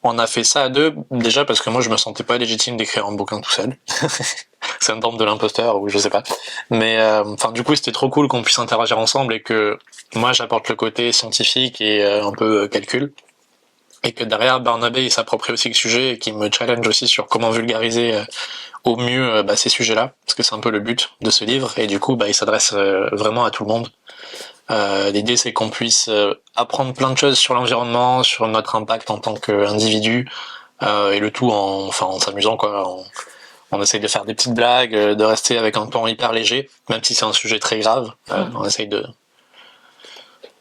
on a fait ça à 2, déjà parce que moi je me sentais pas légitime d'écrire un bouquin tout seul. Syndrome de l'imposteur ou je sais pas. Mais du coup c'était trop cool qu'on puisse interagir ensemble et que moi j'apporte le côté scientifique et un peu calcul. Et que derrière Barnabé il s'approprie aussi le sujet et qu'il me challenge aussi sur comment vulgariser au mieux ces sujets-là, parce que c'est un peu le but de ce livre, et du coup il s'adresse vraiment à tout le monde. L'idée c'est qu'on puisse apprendre plein de choses sur l'environnement, sur notre impact en tant qu'individu, et le tout en s'amusant quoi. On essaye de faire des petites blagues, de rester avec un ton hyper léger, même si c'est un sujet très grave. On essaye de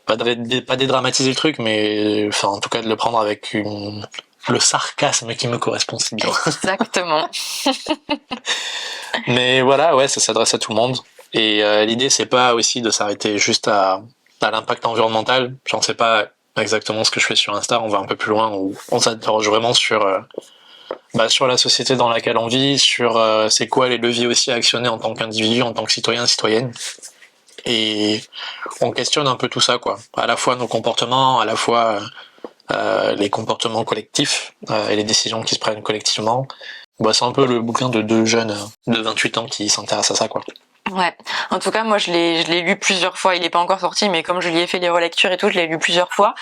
pas dédramatiser le truc, mais en tout cas de le prendre avec le sarcasme qui me correspond si bien. Exactement. Mais voilà, ouais, ça s'adresse à tout le monde. Et l'idée, c'est pas aussi de s'arrêter juste à l'impact environnemental. J'en sais pas exactement ce que je fais sur Insta, on va un peu plus loin, où on s'interroge vraiment sur la société dans laquelle on vit, sur c'est quoi les leviers aussi à actionner en tant qu'individu, en tant que citoyen, citoyenne. Et on questionne un peu tout ça, quoi. À la fois nos comportements, à la fois les comportements collectifs et les décisions qui se prennent collectivement. C'est un peu le bouquin de 2 jeunes de 28 ans qui s'intéressent à ça, quoi. Ouais. En tout cas, moi, je l'ai lu plusieurs fois. Il est pas encore sorti, mais comme je lui ai fait les relectures et tout, je l'ai lu plusieurs fois.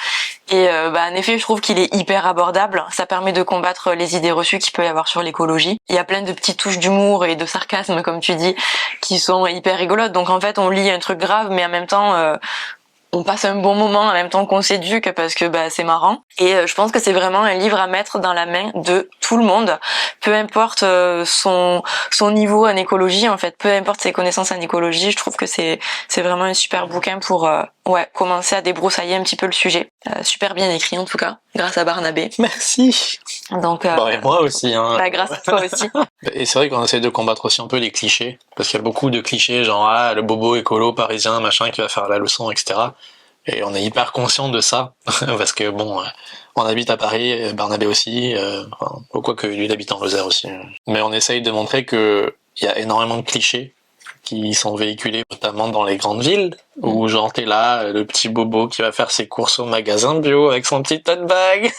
Et en effet, je trouve qu'il est hyper abordable. Ça permet de combattre les idées reçues qu'il peut y avoir sur l'écologie. Il y a plein de petites touches d'humour et de sarcasme, comme tu dis, qui sont hyper rigolotes. Donc en fait, on lit un truc grave, mais en même temps, on passe un bon moment en même temps qu'on s'éduque parce que c'est marrant. Et je pense que c'est vraiment un livre à mettre dans la main de tout le monde, peu importe son niveau en écologie, en fait, peu importe ses connaissances en écologie. Je trouve que c'est vraiment un super bouquin pour commencer à débroussailler un petit peu le sujet. Super bien écrit en tout cas, grâce à Barnabé. Merci. Donc et moi aussi, hein. Grâce à toi aussi. Et c'est vrai qu'on essaie de combattre aussi un peu les clichés, parce qu'il y a beaucoup de clichés genre le bobo écolo parisien machin qui va faire la leçon, etc. Et on est hyper conscient de ça, parce que on habite à Paris, Barnabé aussi, quoique lui il habite en Lozère aussi. Mais on essaye de montrer que il y a énormément de clichés qui sont véhiculés notamment dans les grandes villes, où genre t'es là, le petit bobo qui va faire ses courses au magasin bio avec son petit tote bag.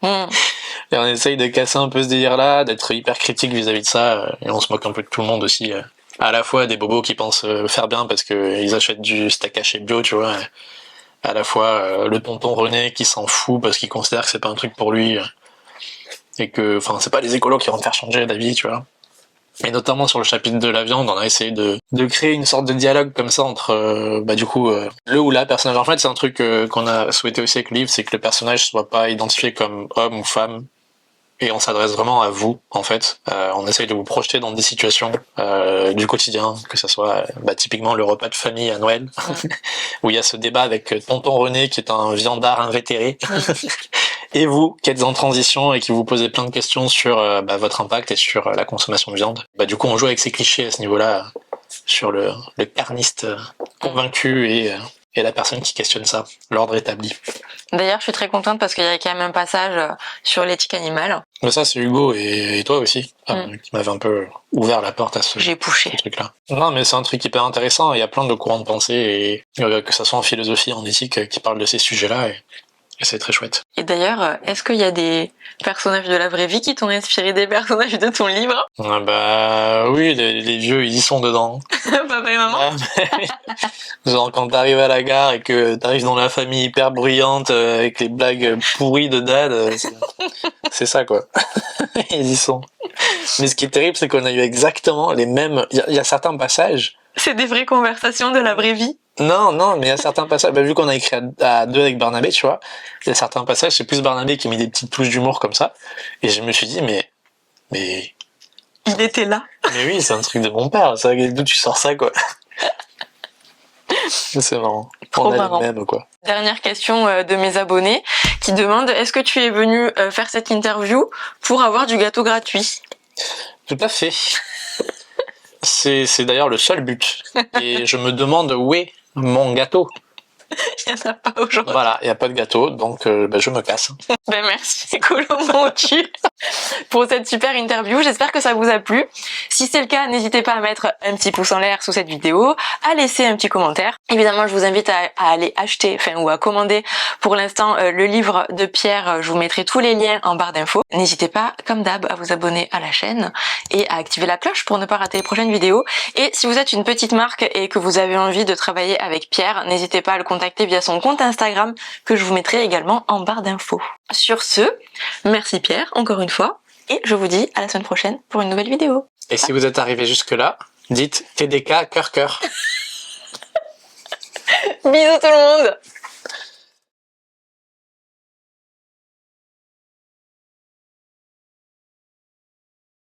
Et on essaye de casser un peu ce délire-là, d'être hyper critique vis-à-vis de ça, et on se moque un peu de tout le monde aussi. À la fois des bobos qui pensent faire bien parce qu'ils achètent du steak haché bio, tu vois, à la fois le tonton René qui s'en fout parce qu'il considère que c'est pas un truc pour lui, et que, enfin, c'est pas les écolos qui vont te faire changer d'avis, tu vois. Et notamment sur le chapitre de la viande, on a essayé de créer une sorte de dialogue comme ça entre, du coup, le ou la personnage. En fait, c'est un truc qu'on a souhaité aussi avec le livre, c'est que le personnage soit pas identifié comme homme ou femme, et on s'adresse vraiment à vous, en fait. On essaye de vous projeter dans des situations du quotidien, que ça soit typiquement le repas de famille à Noël, où il y a ce débat avec tonton René, qui est un viandard invétéré, et vous, qui êtes en transition et qui vous posez plein de questions sur votre impact et sur la consommation de viande. Du coup, on joue avec ces clichés à ce niveau-là, sur le carniste convaincu et la personne qui questionne ça, l'ordre établi. D'ailleurs, je suis très contente parce qu'il y a quand même un passage sur l'éthique animale. Mais ça, c'est Hugo et toi aussi, qui m'avait un peu ouvert la porte à ce truc-là. Non, mais c'est un truc hyper intéressant. Il y a plein de courants de pensée, et que ça soit en philosophie, en éthique, qui parlent de ces sujets-là. Et c'est très chouette. Et d'ailleurs, est-ce qu'il y a des personnages de la vraie vie qui t'ont inspiré des personnages de ton livre? Oui, les vieux, ils y sont dedans. Papa et maman. Genre quand t'arrives à la gare et que t'arrives dans la famille hyper bruyante avec les blagues pourries de dad, c'est ça quoi. Ils y sont. Mais ce qui est terrible, c'est qu'on a eu exactement les mêmes... Il y a certains passages... C'est des vraies conversations de la vraie vie. Non, mais il y a certains passages, vu qu'on a écrit à deux avec Barnabé, tu vois, il y a certains passages, c'est plus Barnabé qui met des petites touches d'humour comme ça, et je me suis dit, mais... Il était là. Mais oui, c'est un truc de mon père, d'où tu sors ça, quoi. C'est marrant. Trop marrant. Même, quoi. Dernière question de mes abonnés, qui demandent, est-ce que tu es venu faire cette interview pour avoir du gâteau gratuit? Tout à fait. C'est d'ailleurs le seul but. Et je me demande où est mon gâteau. Il n'y en a pas aujourd'hui. Voilà, il n'y a pas de gâteau, donc je me casse. Merci Écolo mon cul pour cette super interview. J'espère que ça vous a plu. Si c'est le cas, n'hésitez pas à mettre un petit pouce en l'air sous cette vidéo, à laisser un petit commentaire. Évidemment, je vous invite à aller acheter, ou à commander pour l'instant le livre de Pierre. Je vous mettrai tous les liens en barre d'infos. N'hésitez pas, comme d'hab, à vous abonner à la chaîne et à activer la cloche pour ne pas rater les prochaines vidéos. Et si vous êtes une petite marque et que vous avez envie de travailler avec Pierre, n'hésitez pas à le contacter via son compte Instagram que je vous mettrai également en barre d'infos. Sur ce, merci Pierre, encore une fois, et je vous dis à la semaine prochaine pour une nouvelle vidéo. Et si vous êtes arrivé jusque-là, dites TDK cœur cœur. Bisous tout le monde!